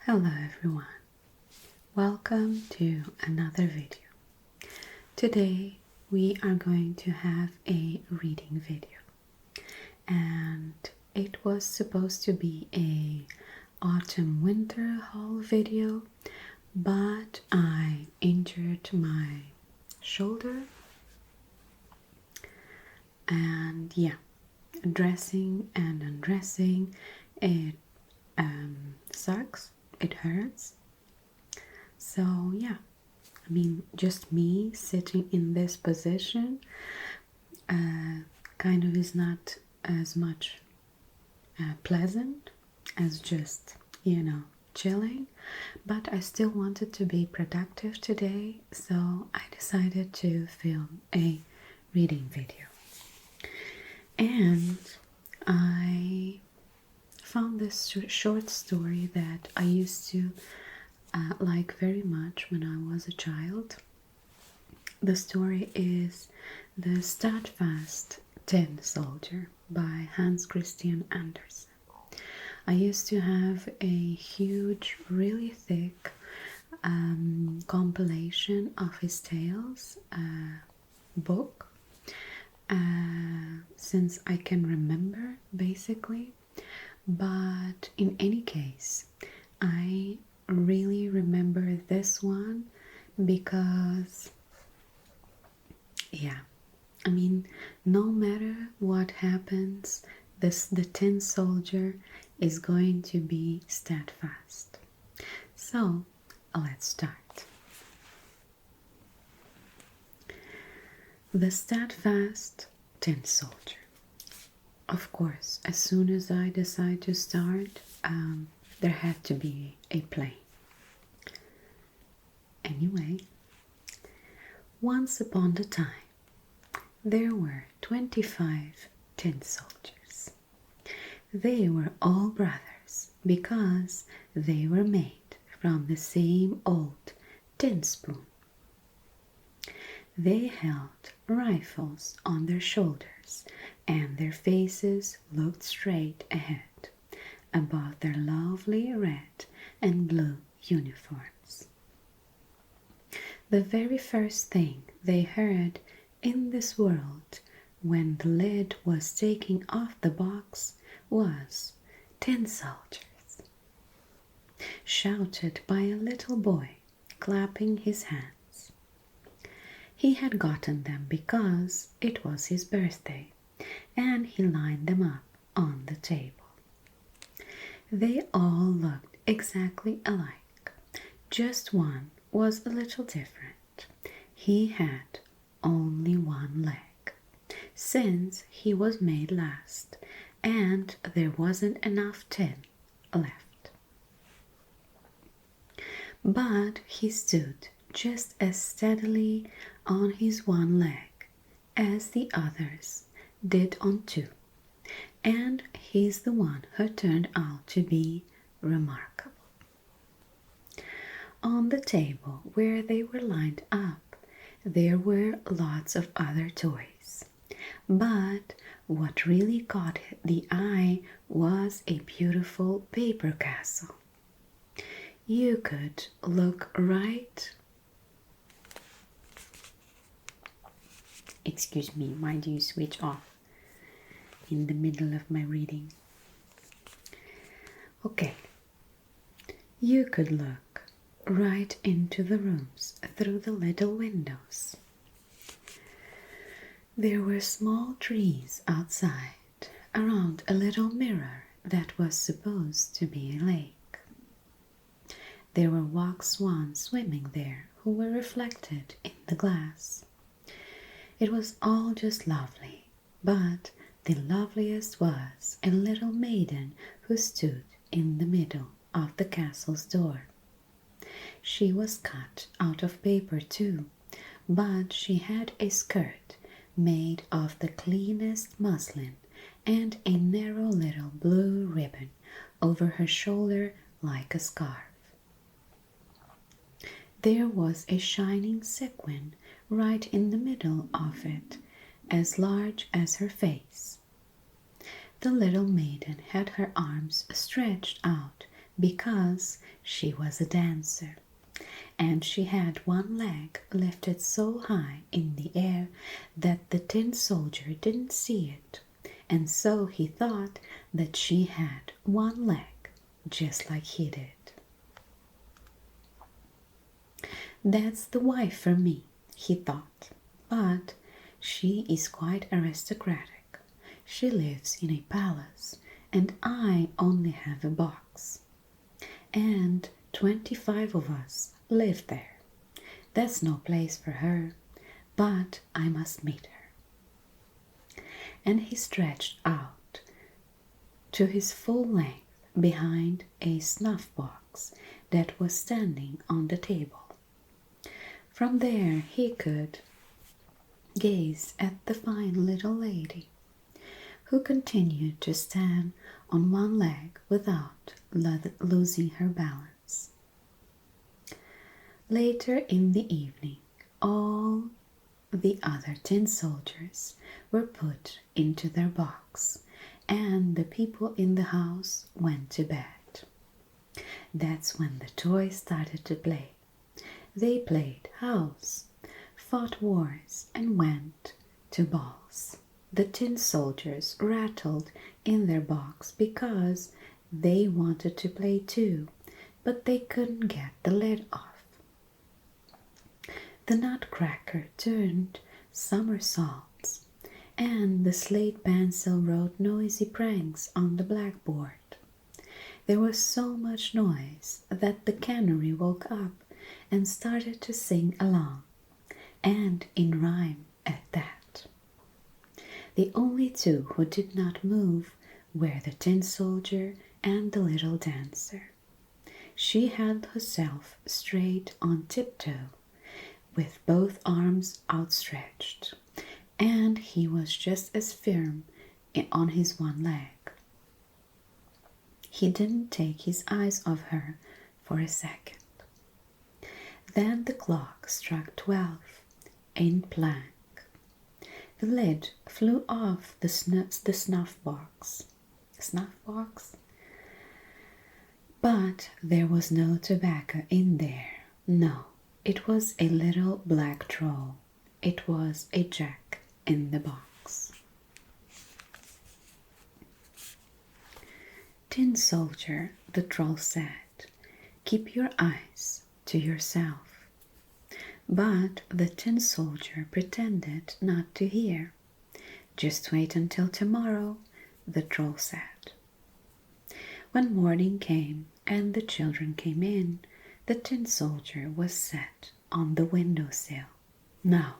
Hello everyone, welcome to another video. Today we are going to have a reading video, and it was supposed to be a autumn-winter haul video, but I injured my shoulder, and dressing and undressing, it sucks. It hurts. So just me sitting in this position kind of is not as much pleasant as just chilling, but I still wanted to be productive today, so I decided to film a reading video. And I found this short story that I used to like very much when I was a child. The story is The Steadfast Tin Soldier by Hans Christian Andersen. I used to have a huge, really thick compilation of his tales book since I can remember, basically. But in any case, I really remember this one because, no matter what happens, the Tin Soldier is going to be steadfast. So, let's start. The Steadfast Tin Soldier. Of course, as soon as I decide to start, there had to be a plane. Anyway, once upon a time, there were 25 tin soldiers. They were all brothers because they were made from the same old tin spoon. They held rifles on their shoulders, and their faces looked straight ahead above their lovely red and blue uniforms. The very first thing they heard in this world when the lid was taken off the box was "Tin soldiers," shouted by a little boy clapping his hands. He had gotten them because it was his birthday, and he lined them up on the table. They all looked exactly alike. Just one was a little different. He had only one leg, since he was made last, and there wasn't enough tin left. But he stood just as steadily on his one leg as the others did on two, and he's the one who turned out to be remarkable. On the table where they were lined up, there were lots of other toys, but what really caught the eye was a beautiful paper castle. You could look right... Excuse me, why do you switch off in the middle of my reading? Okay, you could look right into the rooms through the little windows. There were small trees outside around a little mirror that was supposed to be a lake. There were wax swans swimming there who were reflected in the glass. It was all just lovely, but the loveliest was a little maiden who stood in the middle of the castle's door. She was cut out of paper too, but she had a skirt made of the cleanest muslin and a narrow little blue ribbon over her shoulder like a scarf. There was a shining sequin right in the middle of it, as large as her face. The little maiden had her arms stretched out because she was a dancer, and she had one leg lifted so high in the air that the tin soldier didn't see it, and so he thought that she had one leg, just like he did. That's the wife for me, he thought, but she is quite aristocratic. She lives in a palace, and I only have a box. And 25 of us live there. That's no place for her, but I must meet her. And he stretched out to his full length behind a snuff box that was standing on the table. From there he could gaze at the fine little lady, who continued to stand on one leg without losing her balance. Later in the evening, all the other tin soldiers were put into their box, and the people in the house went to bed. That's when the toys started to play. They played house, fought wars, and went to balls. The tin soldiers rattled in their box because they wanted to play too, but they couldn't get the lid off. The nutcracker turned somersaults, and the slate pencil wrote noisy pranks on the blackboard. There was so much noise that the canary woke up and started to sing along, and in rhyme at that. The only two who did not move were the tin soldier and the little dancer. She held herself straight on tiptoe, with both arms outstretched, and he was just as firm on his one leg. He didn't take his eyes off her for a second. Then the clock struck 12 in blank. The lid flew off the snuff box. Snuff box? But there was no tobacco in there. No, it was a little black troll. It was a jack in the box. Tin soldier, the troll said, keep your eyes to yourself. But the tin soldier pretended not to hear. Just wait until tomorrow, the troll said. When morning came and the children came in, the tin soldier was set on the windowsill. Now,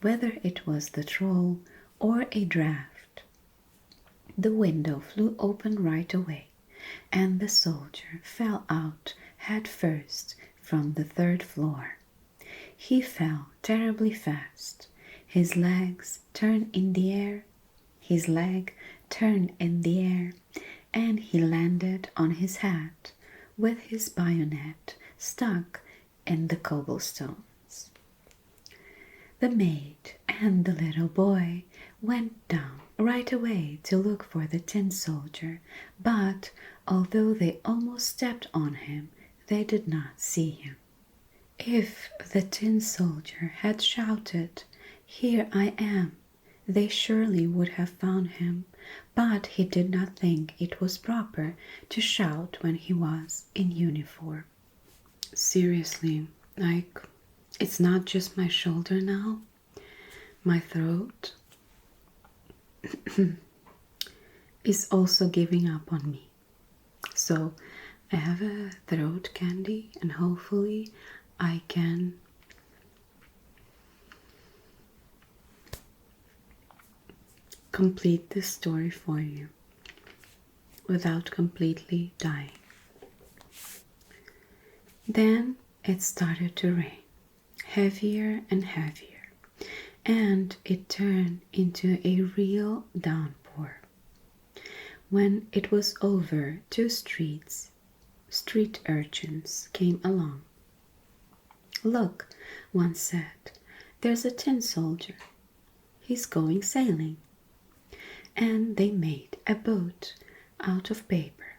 whether it was the troll or a draft, the window flew open right away, and the soldier fell out head first from the 3rd floor. He fell terribly fast. His leg turned in the air, and he landed on his head with his bayonet stuck in the cobblestones. The maid and the little boy went down right away to look for the tin soldier, but although they almost stepped on him, they did not see him. If the tin soldier had shouted, "Here I am," they surely would have found him, but he did not think it was proper to shout when he was in uniform. Seriously, it's not just my shoulder now, my throat is also giving up on me. So I have a throat candy, and hopefully I can complete this story for you without completely dying. Then it started to rain, heavier and heavier, and it turned into a real downpour. When it was over, 2 street urchins came along. "Look," one said, "there's a tin soldier. He's going sailing." And they made a boat out of paper,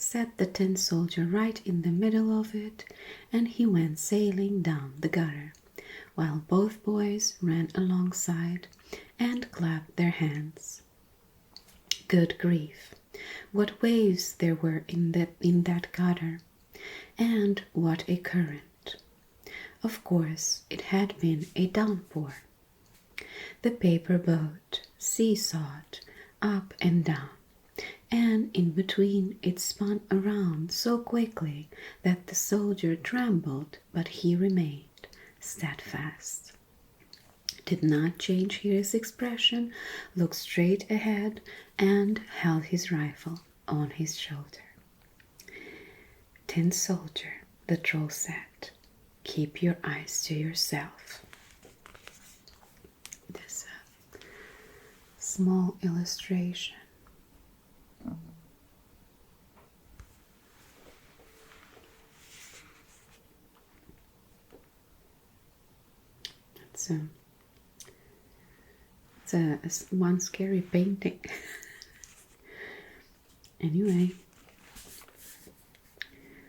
set the tin soldier right in the middle of it, and he went sailing down the gutter, while both boys ran alongside and clapped their hands. Good grief! What waves there were in that gutter, and what a current! Of course, it had been a downpour. The paper boat seesawed up and down, and in between it spun around so quickly that the soldier trembled, but he remained steadfast. Did not change his expression, looked straight ahead, and held his rifle on his shoulder. "Tin soldier," the troll said, "keep your eyes to yourself." This small illustration. It's one scary painting. Anyway,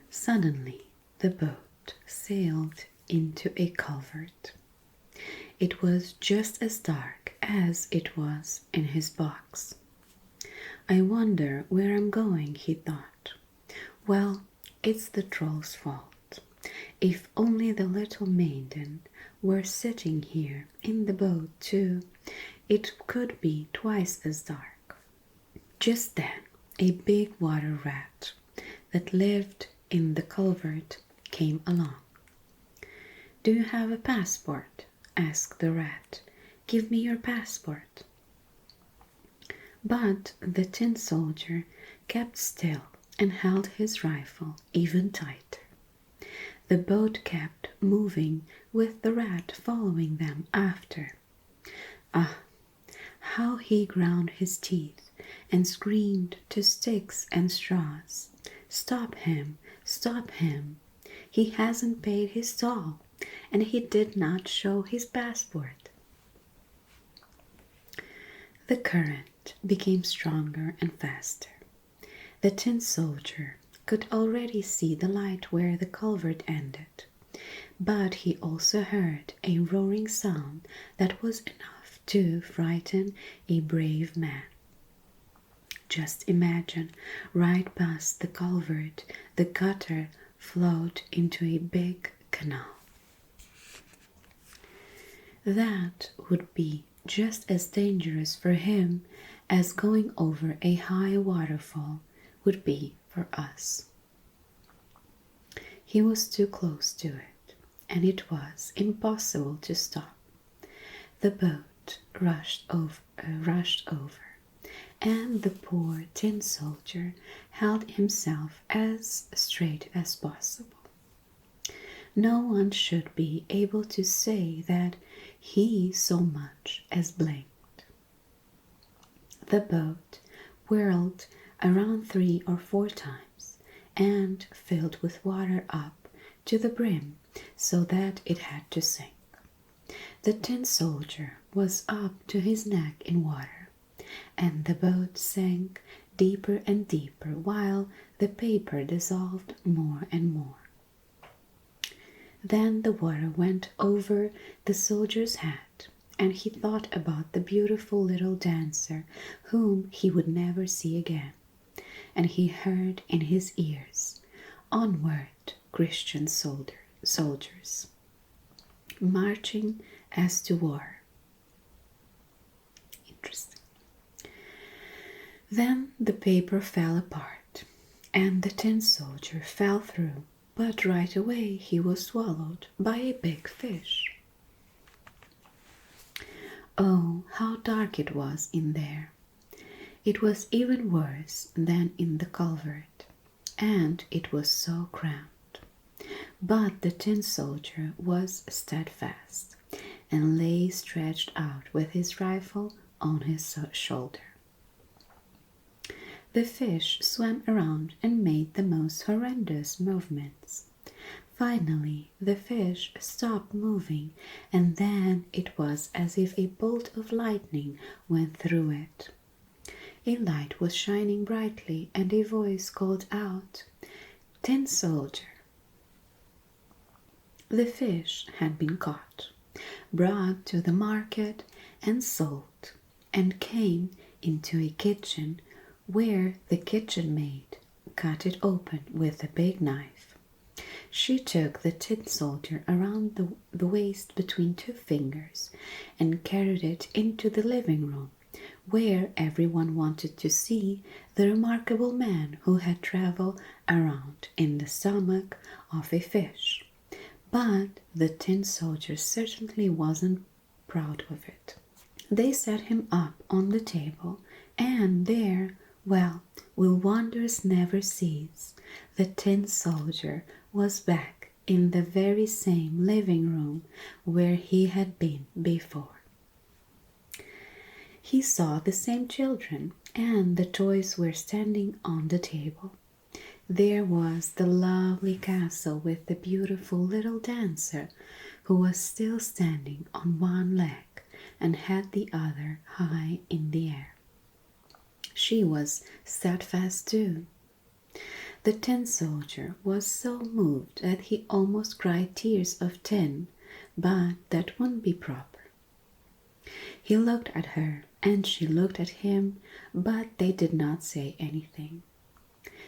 suddenly the boat sailed into a culvert. It was just as dark as it was in his box. "I wonder where I'm going," he thought. "Well, it's the troll's fault. If only the little maiden were sitting here in the boat too, it could be twice as dark." Just then, a big water rat that lived in the culvert came along. "Do you have a passport?" asked the rat. "Give me your passport." But the tin soldier kept still and held his rifle even tighter. The boat kept moving with the rat following them after. Ah, how he ground his teeth and screamed to sticks and straws. "Stop him! Stop him! He hasn't paid his toll, and he did not show his passport." The current became stronger and faster. The tin soldier could already see the light where the culvert ended, but he also heard a roaring sound that was enough to frighten a brave man. Just imagine, right past the culvert, the gutter flowed into a big canal. That would be just as dangerous for him as going over a high waterfall would be for us. He was too close to it, and it was impossible to stop. The boat rushed over, and the poor tin soldier held himself as straight as possible. No one should be able to say that he so much as blinked. The boat whirled around 3 or 4 times and filled with water up to the brim so that it had to sink. The tin soldier was up to his neck in water, and the boat sank deeper and deeper while the paper dissolved more and more. Then the water went over the soldier's head, and he thought about the beautiful little dancer whom he would never see again, and he heard in his ears, "Onward, Christian soldiers, marching as to war." Interesting. Then the paper fell apart, and the tin soldier fell through, but right away he was swallowed by a big fish. Oh, how dark it was in there! It was even worse than in the culvert, and it was so cramped. But the tin soldier was steadfast, and lay stretched out with his rifle on his shoulder. The fish swam around and made the most horrendous movements. Finally, the fish stopped moving, and then it was as if a bolt of lightning went through it. A light was shining brightly, and a voice called out, "Tin Soldier." The fish had been caught, brought to the market, and sold, and came into a kitchen where the kitchen maid cut it open with a big knife. She took the tin soldier around the waist between two fingers and carried it into the living room, where everyone wanted to see the remarkable man who had traveled around in the stomach of a fish. But the tin soldier certainly wasn't proud of it. They set him up on the table, and there, well, will wonders never cease? The tin soldier was back in the very same living room where he had been before. He saw the same children, and the toys were standing on the table. There was the lovely castle with the beautiful little dancer, who was still standing on one leg and had the other high in the air. She was steadfast too. The tin soldier was so moved that he almost cried tears of tin, but that wouldn't be proper. He looked at her, and she looked at him, but they did not say anything.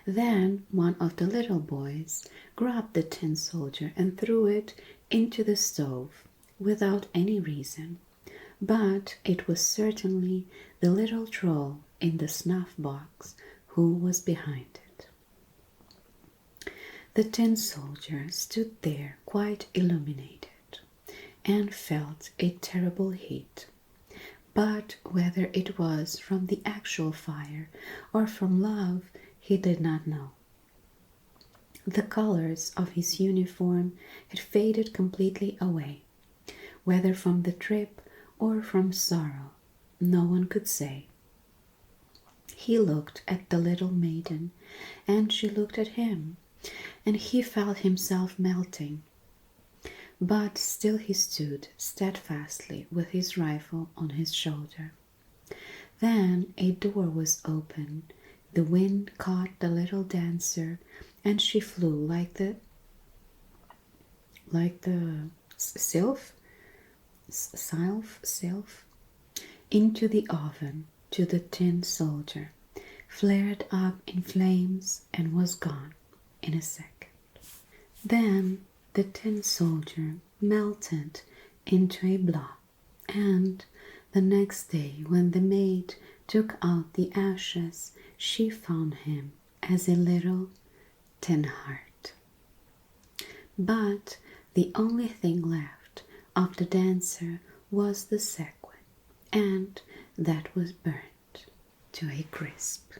Then one of the little boys grabbed the tin soldier and threw it into the stove without any reason, but it was certainly the little troll in the snuff box who was behind it. The tin soldier stood there quite illuminated and felt a terrible heat, but whether it was from the actual fire or from love, he did not know. The colors of his uniform had faded completely away. Whether from the trip or from sorrow, no one could say. He looked at the little maiden, and she looked at him, and he felt himself melting. But still he stood steadfastly with his rifle on his shoulder. Then a door was opened. The wind caught the little dancer, and she flew like the sylph into the oven to the tin soldier, flared up in flames, and was gone in a second. Then the tin soldier melted into a blob, and the next day, when the maid took out the ashes, she found him as a little tin heart. But the only thing left of the dancer was the sequin, and that was burnt to a crisp.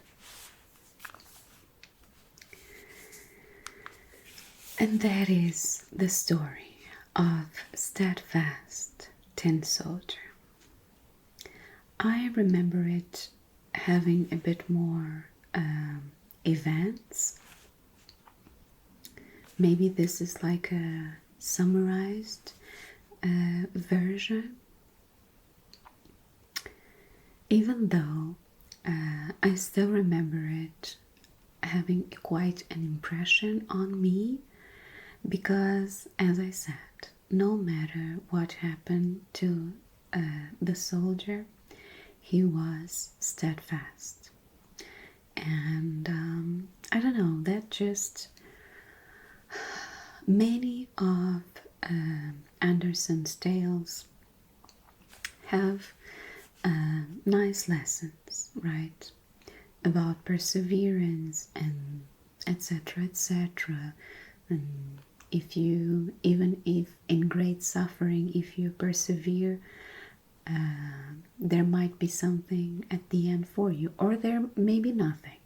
And that is the story of Steadfast Tin Soldier. I remember it having a bit more events. Maybe this is like a summarized version. Even though I still remember it having quite an impression on me, because, as I said, no matter what happened to the soldier, he was steadfast. And I don't know, that just many of Andersen's tales have nice lessons, right, about perseverance and etc., etc. And even if in great suffering, if you persevere, there might be something at the end for you, or there may be nothing.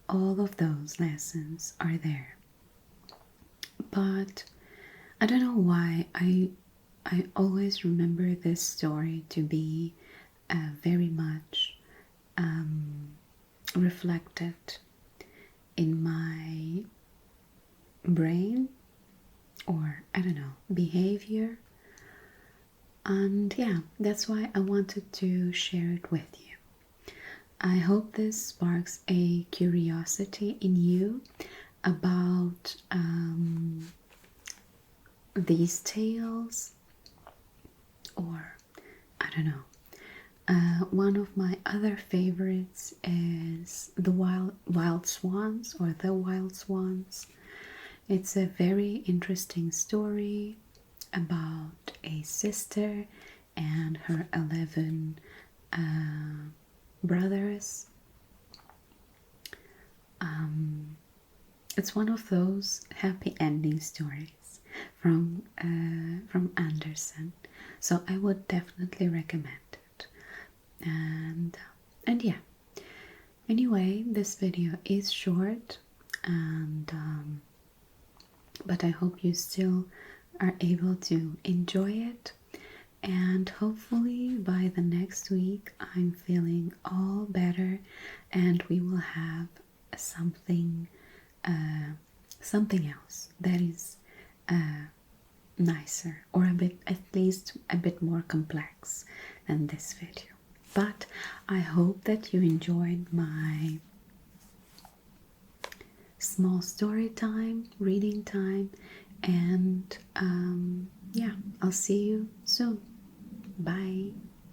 All of those lessons are there. But I don't know why I always remember this story to be very much reflected in my brain, or I don't know, behavior. And yeah, that's why I wanted to share it with you. I hope this sparks a curiosity in you about these tales, or I don't know. One of my other favorites is the Wild Swans, or The Wild Swans. It's a very interesting story about a sister and her 11 brothers. It's one of those happy ending stories from Andersen, so I would definitely recommend it. And yeah. Anyway, this video is short, and but I hope you still are able to enjoy it. And hopefully by the next week I'm feeling all better, and we will have something something else that is nicer, or a bit, at least a bit more complex than this video. But I hope that you enjoyed my small story time, reading time, and yeah, I'll see you soon. Bye.